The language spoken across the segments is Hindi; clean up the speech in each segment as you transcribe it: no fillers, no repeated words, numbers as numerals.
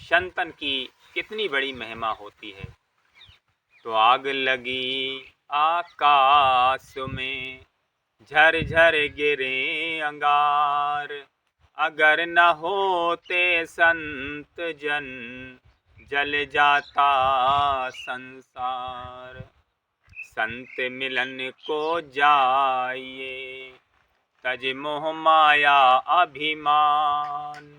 संतन की कितनी बड़ी महिमा होती है। तो आग लगी आकाश में, झरझर गिरे अंगार, अगर न होते संत जन, जल जाता संसार। संत मिलन को जाइए, तज मोह माया अभिमान,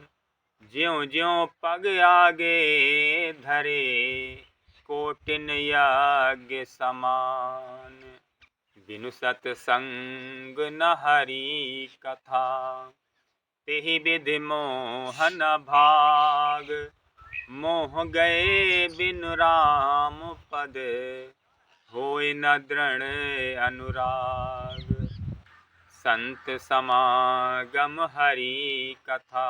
ज्यों ज्यों पग आगे धरे, कोटिन यज्ञ समान। बिनु सतसंग न हरि कथा, तेहि विधि मोह न भाग। मोह गए बिनु राम पद, होय न दृढ़ अनुराग। संत समागम हरि कथा,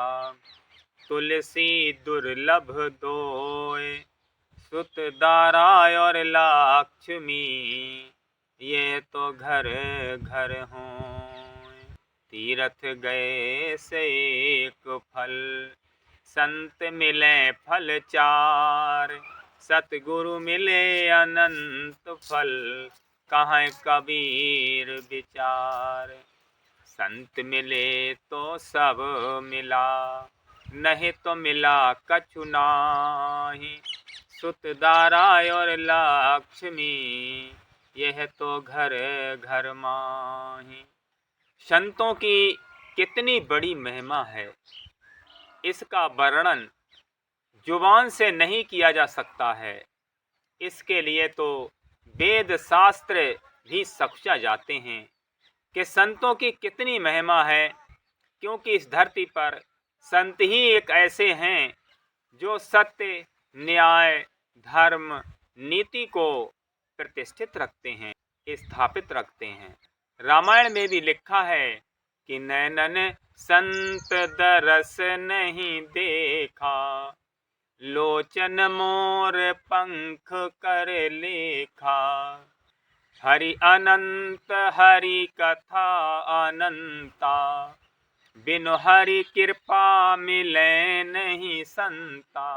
तुलसी दुर्लभ दोय। सुत दारा और लक्ष्मी, ये तो घर घर हों। तीरथ गए से एक फल, संत मिले फल चार। सतगुरु मिले अनंत फल, कहाँ कबीर विचार। संत मिले तो सब मिला, नहीं तो मिला कछु नाही। सुत दारा और लक्ष्मी, यह तो घर घर माही। संतों की कितनी बड़ी महिमा है, इसका वर्णन जुबान से नहीं किया जा सकता है। इसके लिए तो वेद शास्त्र भी सकुचा जाते हैं कि संतों की कितनी महिमा है। क्योंकि इस धरती पर संत ही एक ऐसे हैं जो सत्य, न्याय, धर्म, नीति को प्रतिष्ठित रखते हैं, स्थापित रखते हैं। रामायण में भी लिखा है कि नैनन संत दरस नहीं देखा, लोचन मोर पंख कर लेखा। हरि अनंत हरि कथा अनंता, बिनु हरि कृपा मिले नहीं संता।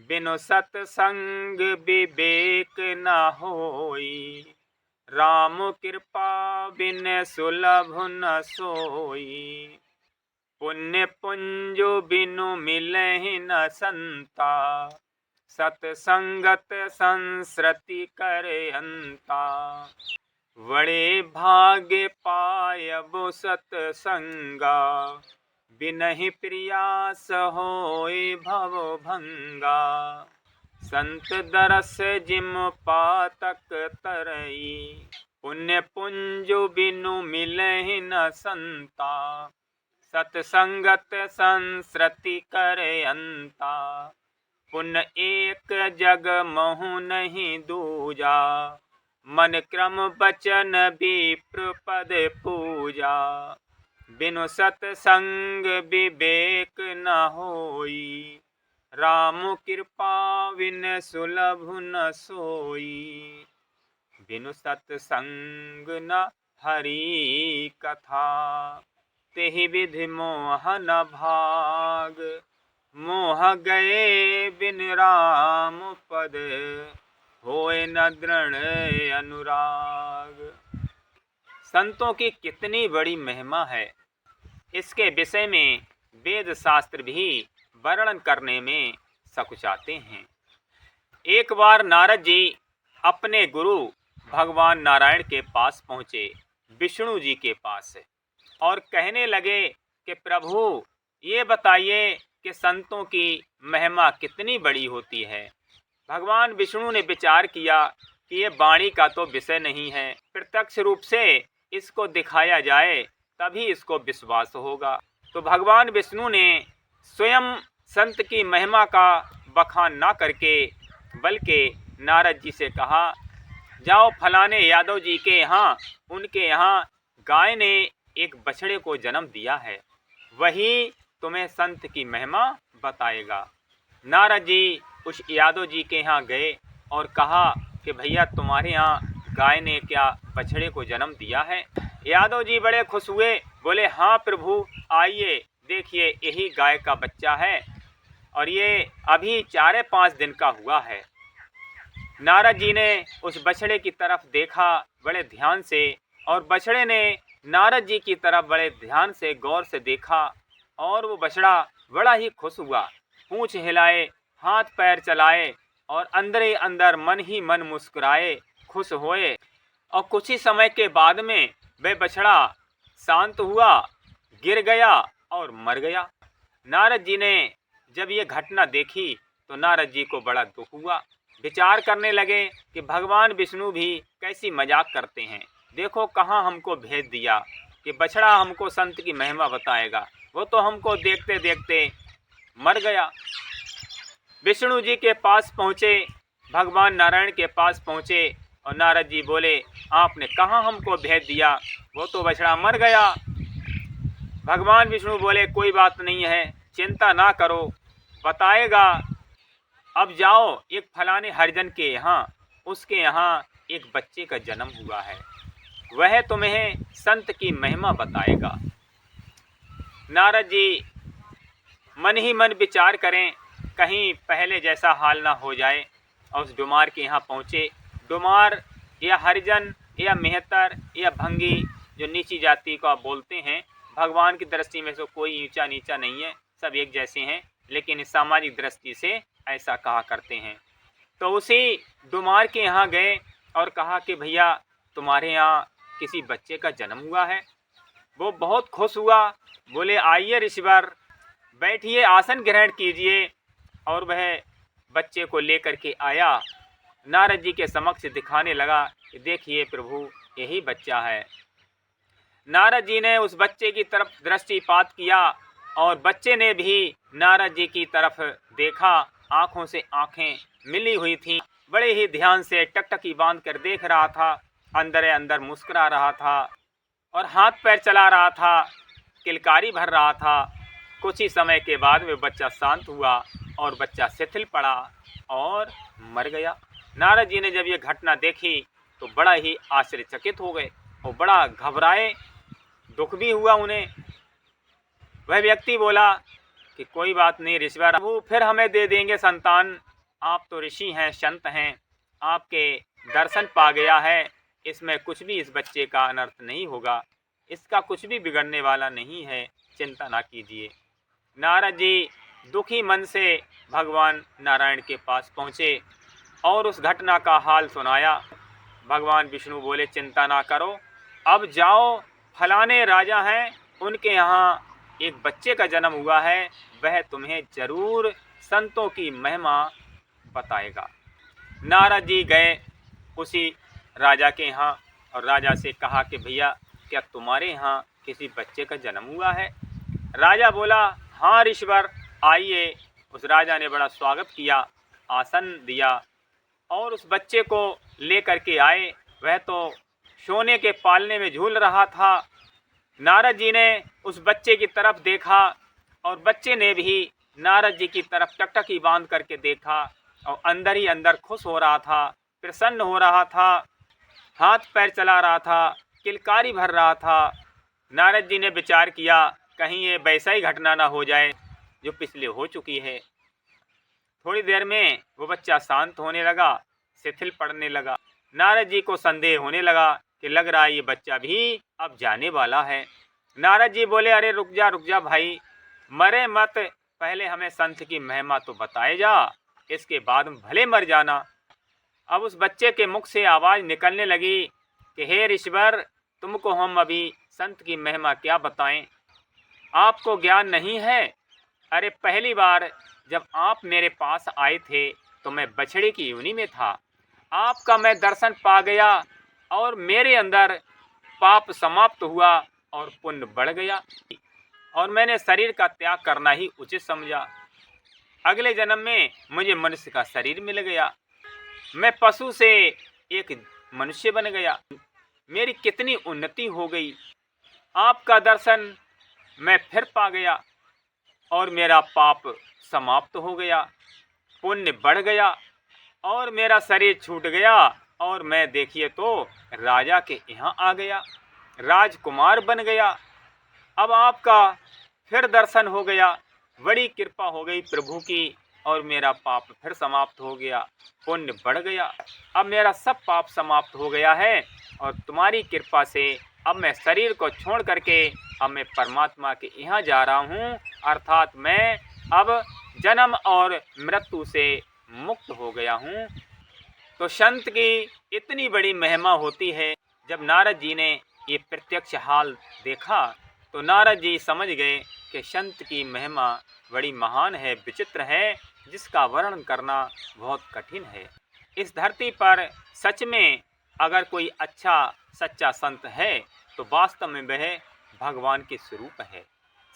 बिनु सतसंग विवेक न होई, राम कृपा बिन सुलभ न सोई। पुण्य पुंजो बिनु मिलहि न संता, सतसंगत संसृति करे अंता। बड़े भाग्य पायबो सतसंगा, बिनहि प्रियास होय भव भंगा। संत दरस जिम पातक तरई, पुण्य पुंजो बिनु मिलहि न संता। सतसंगत संसृति करे अंता, पुण्य एक जग महु नहीं दूजा। मन क्रम बचन विप्र पद पूजा, बिनु सतसंग विवेक न होई। राम कृपा बिन सुलभ न सोई। बिनु सतसंग न हरि कथा, तेहि विधि मोह न भाग। मोह गए बिन राम पद, होय न दृढ़ अनुराग। संतों की कितनी बड़ी महिमा है, इसके विषय में वेद शास्त्र भी वर्णन करने में सकुचाते हैं। एक बार नारद जी अपने गुरु भगवान नारायण के पास पहुँचे, विष्णु जी के पास, और कहने लगे कि प्रभु ये बताइए कि संतों की महिमा कितनी बड़ी होती है। भगवान विष्णु ने विचार किया कि ये वाणी का तो विषय नहीं है, प्रत्यक्ष रूप से इसको दिखाया जाए तभी इसको विश्वास होगा। तो भगवान विष्णु ने स्वयं संत की महिमा का बखान ना करके बल्कि नारद जी से कहा, जाओ फलाने यादव जी के यहाँ, उनके यहाँ गाय ने एक बछड़े को जन्म दिया है, वही तुम्हें संत की महिमा बताएगा। नारद जी उस यादव जी के यहाँ गए और कहा कि भैया तुम्हारे यहाँ गाय ने क्या बछड़े को जन्म दिया है। यादव जी बड़े खुश हुए, बोले हाँ प्रभु आइए देखिए यही गाय का बच्चा है। और ये अभी 4-5 दिन का हुआ है। नारद जी ने उस बछड़े की तरफ देखा बड़े ध्यान से, और बछड़े ने नारद जी की तरफ बड़े ध्यान से गौर से देखा, और वो बछड़ा बड़ा ही खुश हुआ, पूंछ हिलाए, हाथ पैर चलाए, और अंदर ही अंदर मन ही मन मुस्कुराए, खुश हुए। और कुछ ही समय के बाद में वह बछड़ा शांत हुआ, गिर गया और मर गया। नारद जी ने जब ये घटना देखी तो नारद जी को बड़ा दुख हुआ। विचार करने लगे कि भगवान विष्णु भी कैसी मजाक करते हैं, देखो कहाँ हमको भेज दिया कि बछड़ा हमको संत की महिमा बताएगा, वो तो हमको देखते देखते मर गया। विष्णु जी के पास पहुँचे, भगवान नारायण के पास पहुँचे, और नारद जी बोले, आपने कहाँ हमको भेज दिया, वो तो बछड़ा मर गया। भगवान विष्णु बोले, कोई बात नहीं है, चिंता ना करो, बताएगा। अब जाओ एक फलाने हरिजन के यहाँ, उसके यहाँ एक बच्चे का जन्म हुआ है, वह तुम्हें संत की महिमा बताएगा। नारद जी मन ही मन विचार करें, कहीं पहले जैसा हाल ना हो जाए, और उस डुमार के यहाँ पहुँचे। डुमार या हरिजन या मेहतर या भंगी, जो नीची जाति को आप बोलते हैं, भगवान की दृष्टि में तो कोई ऊंचा नीचा नहीं है, सब एक जैसे हैं, लेकिन इस सामाजिक दृष्टि से ऐसा कहा करते हैं। तो उसी डुमार के यहाँ गए और कहा कि भैया तुम्हारे यहाँ किसी बच्चे का जन्म हुआ है। वो बहुत खुश हुआ, बोले आइए ऋषिवर, बैठिए, आसन ग्रहण कीजिए। और वह बच्चे को लेकर के आया, नारद जी के समक्ष दिखाने लगा कि देखिए प्रभु, यही बच्चा है। नारद जी ने उस बच्चे की तरफ दृष्टिपात किया, और बच्चे ने भी नारद जी की तरफ देखा, आंखों से आंखें मिली हुई थीं, बड़े ही ध्यान से टकटकी बांध कर देख रहा था, अंदर अंदर मुस्कुरा रहा था, और हाथ पैर चला रहा था, किलकारी भर रहा था। कुछ ही समय के बाद में बच्चा शांत हुआ, और बच्चा शिथिल पड़ा और मर गया। नारद जी ने जब ये घटना देखी तो बड़ा ही आश्चर्यचकित हो गए, और बड़ा घबराए, दुख भी हुआ उन्हें। वह व्यक्ति बोला कि कोई बात नहीं ऋषिवर, वो फिर हमें दे देंगे संतान, आप तो ऋषि हैं, संत हैं, आपके दर्शन पा गया है, इसमें कुछ भी इस बच्चे का अनर्थ नहीं होगा, इसका कुछ भी बिगड़ने वाला नहीं है, चिंता ना कीजिए। नारद जी दुखी मन से भगवान नारायण के पास पहुँचे और उस घटना का हाल सुनाया। भगवान विष्णु बोले, चिंता ना करो, अब जाओ, फलाने राजा हैं, उनके यहाँ एक बच्चे का जन्म हुआ है, वह तुम्हें जरूर संतों की महिमा बताएगा। नारद जी गए उसी राजा के यहाँ, और राजा से कहा कि भैया क्या तुम्हारे यहाँ किसी बच्चे का जन्म हुआ है? राजा बोला, हाँ ऋषिवर, आइए। उस राजा ने बड़ा स्वागत किया, आसन दिया, और उस बच्चे को लेकर के आए। वह तो सोने के पालने में झूल रहा था। नारद जी ने उस बच्चे की तरफ देखा, और बच्चे ने भी नारद जी की तरफ टकटकी बांध करके देखा, और अंदर ही अंदर खुश हो रहा था, प्रसन्न हो रहा था, हाथ पैर चला रहा था, किलकारी भर रहा था। नारद जी ने विचार किया, कहीं ये वैसा ही घटना ना हो जाए जो पिछले हो चुकी है। थोड़ी देर में वो बच्चा शांत होने लगा, शिथिल पड़ने लगा। नारद जी को संदेह होने लगा कि लग रहा है ये बच्चा भी अब जाने वाला है। नारद जी बोले, अरे रुक जा भाई, मरे मत, पहले हमें संत की महिमा तो बताए जा, इसके बाद भले मर जाना। अब उस बच्चे के मुख से आवाज़ निकलने लगी कि हे ऋषिवर, तुमको हम अभी संत की महिमा क्या बताएं, आपको ज्ञान नहीं है। अरे पहली बार जब आप मेरे पास आए थे तो मैं बछड़े की योनि में था, आपका मैं दर्शन पा गया, और मेरे अंदर पाप समाप्त हुआ और पुण्य बढ़ गया, और मैंने शरीर का त्याग करना ही उचित समझा। अगले जन्म में मुझे मनुष्य का शरीर मिल गया, मैं पशु से एक मनुष्य बन गया, मेरी कितनी उन्नति हो गई। आपका दर्शन मैं फिर पा गया, और मेरा पाप समाप्त हो गया, पुण्य बढ़ गया, और मेरा शरीर छूट गया, और मैं देखिए तो राजा के यहाँ आ गया, राजकुमार बन गया। अब आपका फिर दर्शन हो गया, बड़ी कृपा हो गई प्रभु की और मेरा पाप फिर समाप्त हो गया, पुण्य बढ़ गया। अब मेरा सब पाप समाप्त हो गया है और तुम्हारी कृपा से अब मैं शरीर को छोड़ करके अब मैं परमात्मा के यहाँ जा रहा हूँ, अर्थात मैं अब जन्म और मृत्यु से मुक्त हो गया हूँ। तो संत की इतनी बड़ी महिमा होती है। जब नारद जी ने ये प्रत्यक्ष हाल देखा तो नारद जी समझ गए कि संत की महिमा बड़ी महान है, विचित्र है, जिसका वर्णन करना बहुत कठिन है। इस धरती पर सच में अगर कोई अच्छा सच्चा संत है तो वास्तव में वह भगवान के स्वरूप है।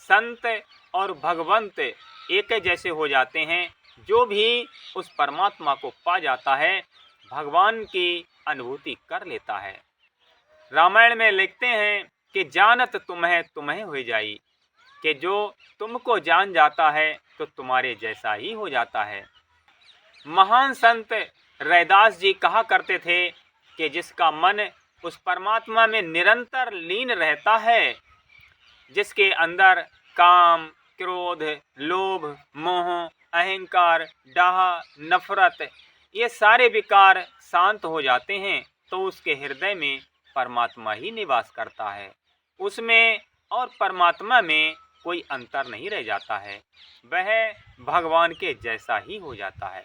संत और भगवंत एक जैसे हो जाते हैं। जो भी उस परमात्मा को पा जाता है भगवान की अनुभूति कर लेता है। रामायण में लिखते हैं कि जानत तुम्हें तुम्हें हो जाई, कि जो तुमको जान जाता है तो तुम्हारे जैसा ही हो जाता है। महान संत रैदास जी कहा करते थे कि जिसका मन उस परमात्मा में निरंतर लीन रहता है, जिसके अंदर काम, क्रोध, लोभ, मोह, अहंकार, डाह, नफरत ये सारे विकार शांत हो जाते हैं, तो उसके हृदय में परमात्मा ही निवास करता है। उसमें और परमात्मा में कोई अंतर नहीं रह जाता है, वह भगवान के जैसा ही हो जाता है।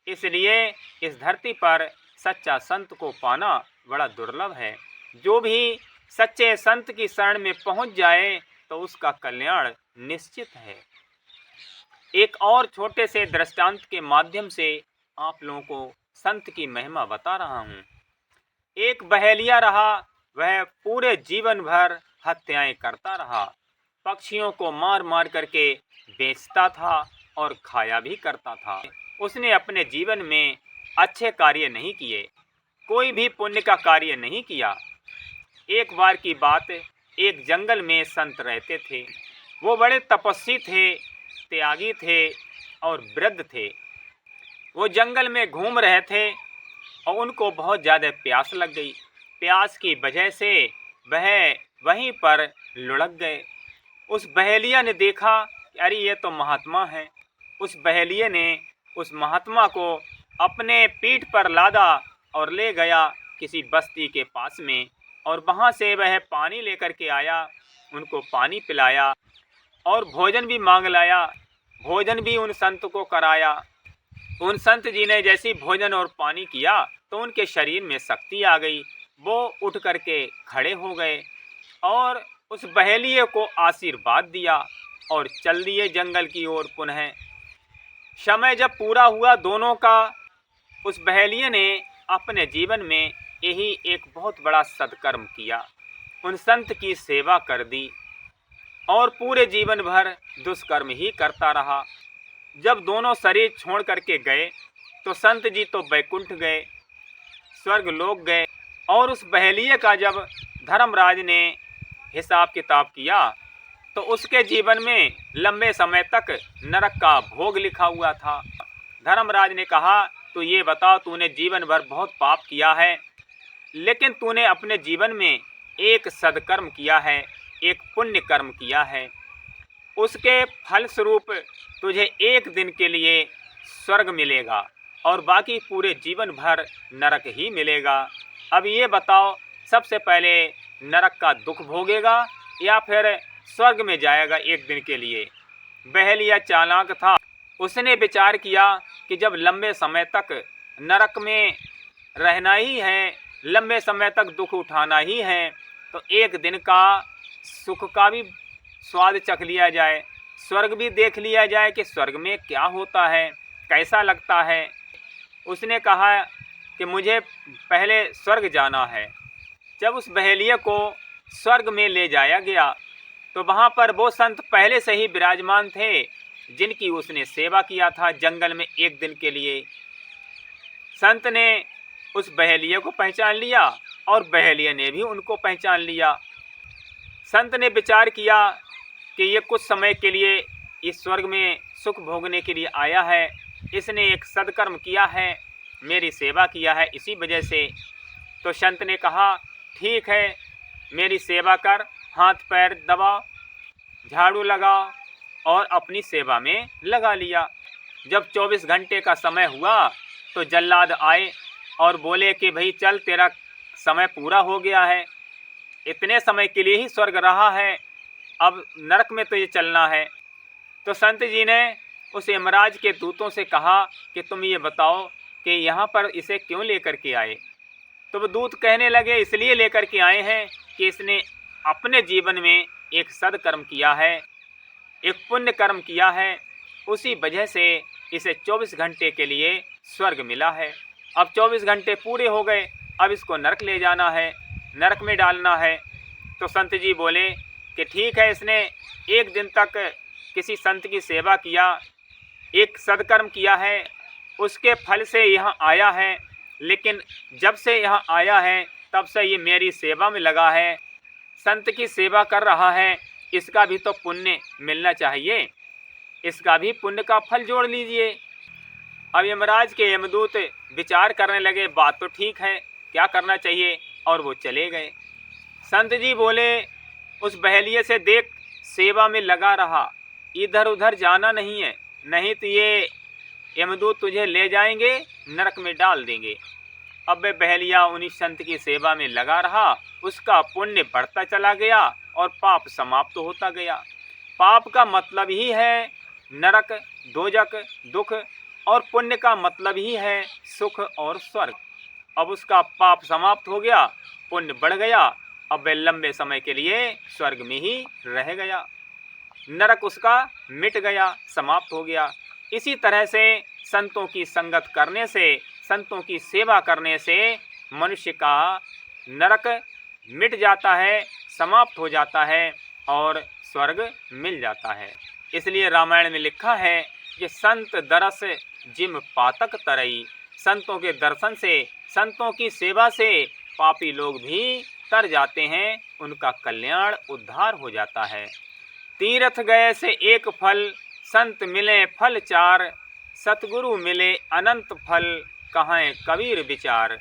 इसलिए इस धरती पर सच्चा संत को पाना बड़ा दुर्लभ है। जो भी सच्चे संत की शरण में पहुंच जाए तो उसका कल्याण निश्चित है। एक और छोटे से दृष्टांत के माध्यम से आप लोगों को संत की महिमा बता रहा हूँ। एक बहेलिया रहा, वह पूरे जीवन भर हत्याएं करता रहा, पक्षियों को मार मार करके बेचता था और खाया भी करता था। उसने अपने जीवन में अच्छे कार्य नहीं किए, कोई भी पुण्य का कार्य नहीं किया। एक बार की बात, एक जंगल में संत रहते थे। वो बड़े तपस्वी थे, त्यागी थे और वृद्ध थे। वो जंगल में घूम रहे थे और उनको बहुत ज़्यादा प्यास लग गई। प्यास की वजह से वह वहीं पर लुढ़क गए। उस बहेलिया ने देखा कि अरे ये तो महात्मा है। उस बहेलिये ने उस महात्मा को अपने पीठ पर लादा और ले गया किसी बस्ती के पास में, और वहाँ से वह पानी लेकर के आया, उनको पानी पिलाया और भोजन भी मांग लाया। भोजन भी उन संत को कराया। उन संत जी ने जैसी भोजन और पानी किया तो उनके शरीर में शक्ति आ गई। वो उठ करके खड़े हो गए और उस बहेलिये को आशीर्वाद दिया और चल दिए जंगल की ओर। पुनः समय जब पूरा हुआ दोनों का, उस बहेलिये ने अपने जीवन में यही एक बहुत बड़ा सत्कर्म किया, उन संत की सेवा कर दी और पूरे जीवन भर दुष्कर्म ही करता रहा। जब दोनों शरीर छोड़ करके गए तो संत जी तो बैकुंठ गए, स्वर्ग लोक गए, और उस बहेलिये का जब धर्मराज ने हिसाब किताब किया तो उसके जीवन में लंबे समय तक नरक का भोग लिखा हुआ था। धर्मराज ने कहा, तो ये बताओ, तूने जीवन भर बहुत पाप किया है, लेकिन तूने अपने जीवन में एक सदकर्म किया है, एक पुण्य कर्म किया है, उसके फलस्वरूप तुझे एक दिन के लिए स्वर्ग मिलेगा और बाकी पूरे जीवन भर नरक ही मिलेगा। अब ये बताओ, सबसे पहले नरक का दुख भोगेगा या फिर स्वर्ग में जाएगा एक दिन के लिए? बहेलिया चालाक था, उसने विचार किया कि जब लंबे समय तक नरक में रहना ही है, लंबे समय तक दुख उठाना ही है, तो एक दिन का सुख का भी स्वाद चख लिया जाए, स्वर्ग भी देख लिया जाए कि स्वर्ग में क्या होता है, कैसा लगता है। उसने कहा कि मुझे पहले स्वर्ग जाना है। जब उस बहेलिये को स्वर्ग में ले जाया गया तो वहाँ पर वो संत पहले से ही विराजमान थे जिनकी उसने सेवा किया था जंगल में एक दिन के लिए। संत ने उस बहेलिये को पहचान लिया और बहेलिये ने भी उनको पहचान लिया। संत ने विचार किया कि ये कुछ समय के लिए इस स्वर्ग में सुख भोगने के लिए आया है, इसने एक सदकर्म किया है, मेरी सेवा किया है, इसी वजह से। तो संत ने कहा, ठीक है, मेरी सेवा कर, हाथ पैर दबाओ, झाड़ू लगाओ और अपनी सेवा में लगा लिया। जब 24 घंटे का समय हुआ तो जल्लाद आए और बोले कि भाई चल, तेरा समय पूरा हो गया है, इतने समय के लिए ही स्वर्ग रहा है, अब नरक में तो ये चलना है। तो संत जी ने उस यमराज के दूतों से कहा कि तुम ये बताओ कि यहाँ पर इसे क्यों लेकर के आए। तो वो दूत कहने लगे, इसलिए लेकर के आए हैं कि इसने अपने जीवन में एक सदकर्म किया है, एक पुण्य कर्म किया है, उसी वजह से इसे 24 घंटे के लिए स्वर्ग मिला है। अब 24 घंटे पूरे हो गए, अब इसको नरक ले जाना है, नरक में डालना है। तो संत जी बोले कि ठीक है, इसने एक दिन तक किसी संत की सेवा किया, एक सदकर्म किया है, उसके फल से यहाँ आया है, लेकिन जब से यहाँ आया है तब से ये मेरी सेवा में लगा है, संत की सेवा कर रहा है, इसका भी तो पुण्य मिलना चाहिए, इसका भी पुण्य का फल जोड़ लीजिए। अब यमराज के यमदूत विचार करने लगे, बात तो ठीक है, क्या करना चाहिए, और वो चले गए। संत जी बोले, उस बहेलिए से देख, सेवा में लगा रहा, इधर उधर जाना नहीं है, नहीं तो ये यमदूत तुझे ले जाएंगे, नरक में डाल देंगे। अब वह बहेलिया उन्हीं संत की सेवा में लगा रहा, उसका पुण्य बढ़ता चला गया और पाप समाप्त होता गया। पाप का मतलब ही है नरक, दोजक, दुख, और पुण्य का मतलब ही है सुख और स्वर्ग। अब उसका पाप समाप्त हो गया, पुण्य बढ़ गया, अब वह लंबे समय के लिए स्वर्ग में ही रह गया, नरक उसका मिट गया, समाप्त हो गया। इसी तरह से संतों की संगत करने से, संतों की सेवा करने से मनुष्य का नरक मिट जाता है, समाप्त हो जाता है और स्वर्ग मिल जाता है। इसलिए रामायण में लिखा है कि संत दरस जिम पातक तरई, संतों के दर्शन से, संतों की सेवा से पापी लोग भी तर जाते हैं, उनका कल्याण उद्धार हो जाता है। तीर्थ गए से एक फल, संत मिले फल चार, सतगुरु मिले अनंत फल, कहाँ कबीर विचार।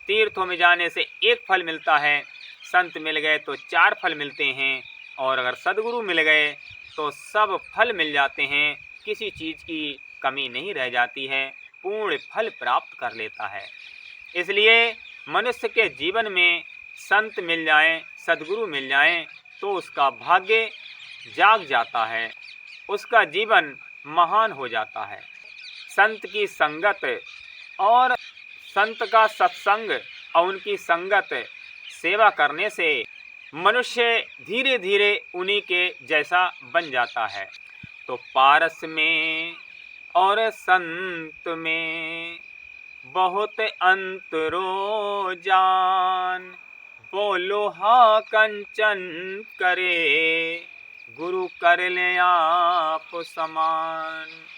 तीर्थों में जाने से एक फल मिलता है, संत मिल गए तो 4 फल मिलते हैं, और अगर सदगुरु मिल गए तो सब फल मिल जाते हैं, किसी चीज़ की कमी नहीं रह जाती है, पूर्ण फल प्राप्त कर लेता है। इसलिए मनुष्य के जीवन में संत मिल जाएं, सदगुरु मिल जाएं, तो उसका भाग्य जाग जाता है, उसका जीवन महान हो जाता है। संत की संगत और संत का सत्संग और उनकी संगत सेवा करने से मनुष्य धीरे धीरे उन्हीं के जैसा बन जाता है। तो पारस में और संत में बहुत अंतरो जान, बोलो हाँ कंचन करे, गुरु कर ले आप समान।